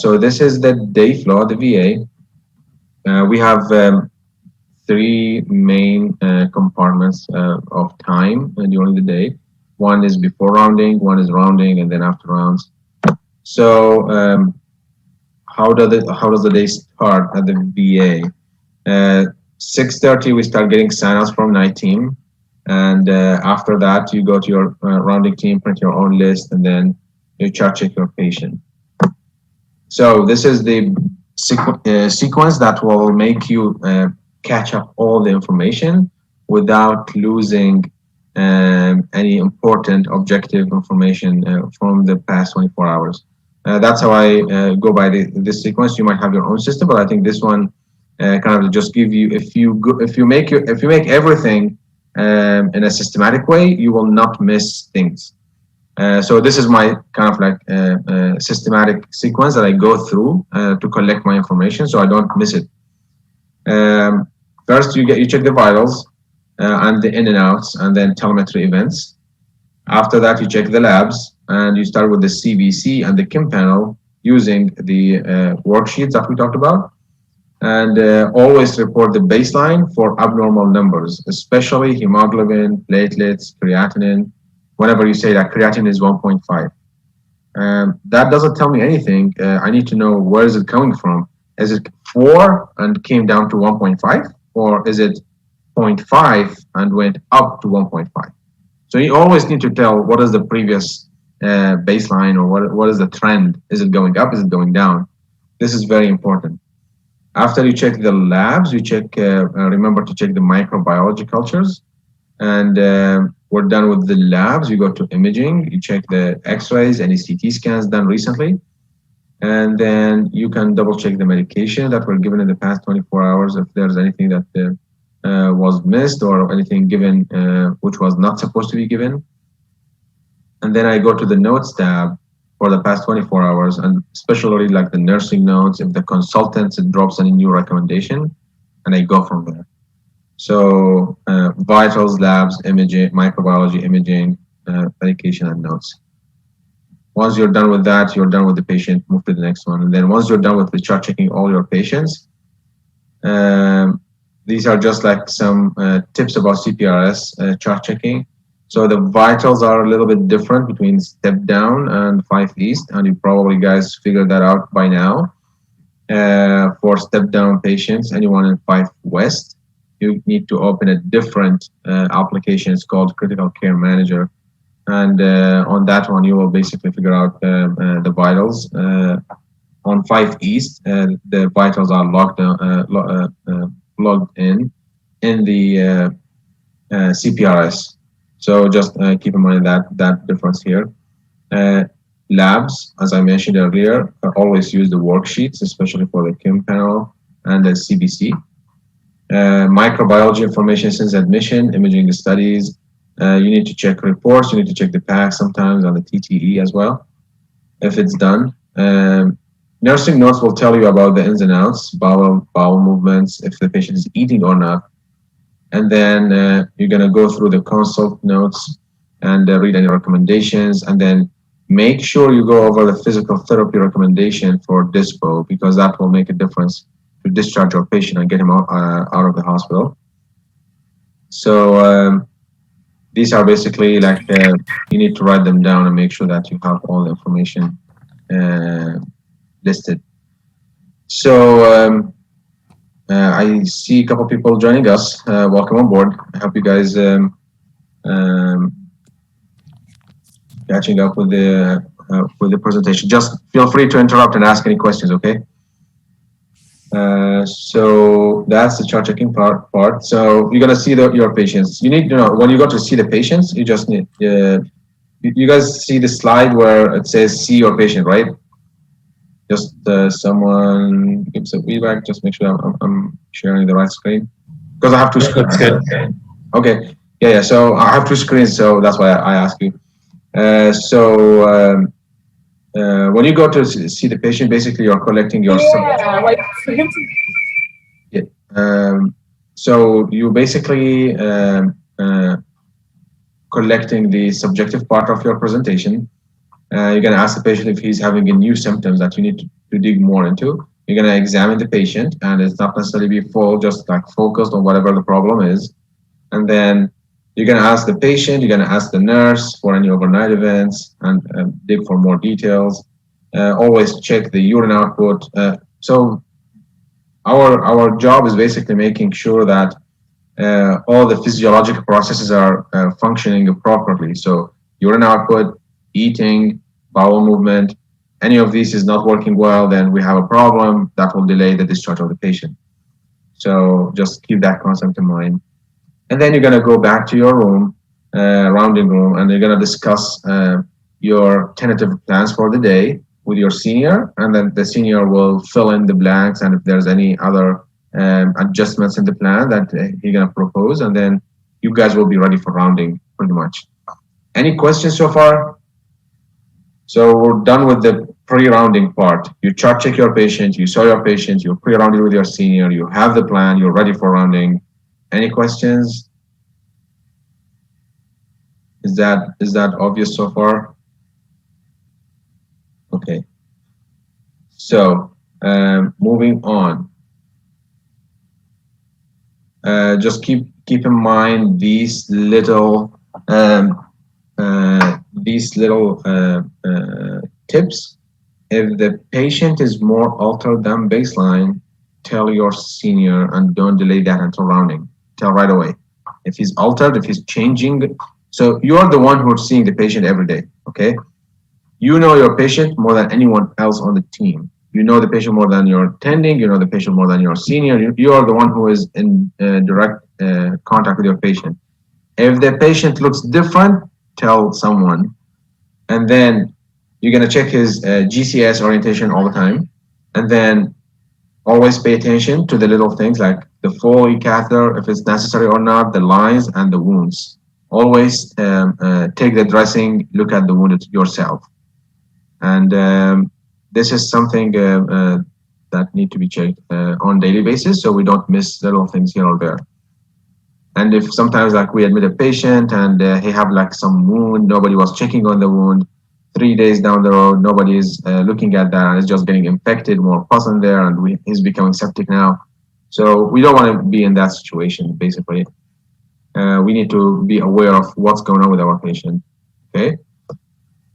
So this is the day flow at the VA. We have three main compartments of time during the day. One is before rounding, one is rounding, and then after rounds. So how does the day start at the VA? 6:30 we start getting sign-ups from night team, and after that you go to your rounding team, print your own list, and then you chart check your patient. So this is the sequence that will make you catch up all the information without losing any important objective information from the past 24 hours. That's how I go by this sequence. You might have your own system, but I think this one kind of just give you, if you make everything in a systematic way, you will not miss things. So this is my kind of like systematic sequence that I go through to collect my information, so I don't miss it. First, you check the vitals and the in and outs, and then telemetry events. After that, you check the labs, and you start with the CBC and the KIM panel using the worksheets that we talked about, and always report the baseline for abnormal numbers, especially hemoglobin, platelets, creatinine. Whenever you say that creatinine is 1.5, that doesn't tell me anything. I need to know, where is it coming from? Is it 4 and came down to 1.5, or is it 0.5 and went up to 1.5? So you always need to tell what is the previous baseline, or what is the trend. Is it going up? Is it going down? This is very important. After you check the labs, you check. Remember to check the microbiology cultures, and we're done with the labs. You go to imaging. You check the X-rays, any CT scans done recently, and then you can double check the medication that were given in the past 24 hours. If there's anything that was missed, or anything given which was not supposed to be given. And then I go to the notes tab for the past 24 hours, and especially like the nursing notes, if the consultant drops any new recommendation, and I go from there. So vitals, labs, imaging, microbiology, imaging, medication, and notes. Once you're done with that, you're done with the patient, move to the next one. And then once you're done with the chart checking all your patients, these are just like some tips about CPRS chart checking. So the vitals are a little bit different between step down and 5 east, and you probably guys figured that out by now. For step down patients, anyone in 5 west, you need to open a different application. It's called Critical Care Manager. And on that one, you will basically figure out the vitals. On 5 east, the vitals are logged in the CPRS. So just keep in mind that difference here. Labs, as I mentioned earlier, always use the worksheets, especially for the KIM panel and the CBC. Microbiology information since admission, imaging the studies. You need to check reports. You need to check the PAC sometimes on the TTE as well, if it's done. Nursing notes will tell you about the ins and outs, bowel movements, if the patient is eating or not. And then you're going to go through the consult notes and read any recommendations, and then make sure you go over the physical therapy recommendation for DISPO, because that will make a difference to discharge your patient and get him out of the hospital. So these are basically like, you need to write them down and make sure that you have all the information listed. So I see a couple of people joining us. Welcome on board. I hope you guys catching up with the presentation. Just feel free to interrupt and ask any questions, okay? So that's the chart checking part. So you're gonna see your patients. You need to know, when you go to see the patients, you just need, you guys see the slide where it says see your patient, right? Just someone gives a feedback, just make sure I'm sharing the right screen. Because I have two screens. Okay, yeah, so I have two screens, so that's why I ask you. When you go to see the patient, basically you're collecting your so you basically collecting the subjective part of your presentation. You're going to ask the patient if he's having a new symptoms that you need to dig more into. You're going to examine the patient, and it's not necessarily be full, just like focused on whatever the problem is. And then you're going to ask the patient, you're going to ask the nurse for any overnight events, and dig for more details. Always check the urine output. So our job is basically making sure that all the physiological processes are functioning properly. So urine output, eating, bowel movement, any of these is not working well, then we have a problem that will delay the discharge of the patient. So just keep that concept in mind. And then you're going to go back to your room, rounding room, and you're going to discuss your tentative plans for the day with your senior, and then the senior will fill in the blanks, and if there's any other adjustments in the plan that he's going to propose, and then you guys will be ready for rounding pretty much. Any questions so far? So we're done with the pre-rounding part. You chart check your patient, you saw your patient, you pre-rounded with your senior, you have the plan, you're ready for rounding. Any questions? Is that obvious so far? Okay. So moving on. Just keep in mind these little tips. If the patient is more altered than baseline, tell your senior and don't delay that until rounding. Tell right away. If he's altered, if he's changing, so you're the one who's seeing the patient every day, okay? You know your patient more than anyone else on the team. You know the patient more than your attending. You know the patient more than your senior. You are the one who is in direct contact with your patient. If the patient looks different, tell someone. And then you're going to check his GCS orientation all the time. And then always pay attention to the little things like the Foley catheter, if it's necessary or not, the lines and the wounds. Always take the dressing, look at the wound yourself. And this is something that need to be checked on daily basis, so we don't miss little things here or there. And if sometimes like we admit a patient and he have like some wound, nobody was checking on the wound, 3 days down the road, nobody is looking at that, and it's just getting infected, more pus in there, and he's becoming septic now. So we don't want to be in that situation, basically. We need to be aware of what's going on with our patient, okay?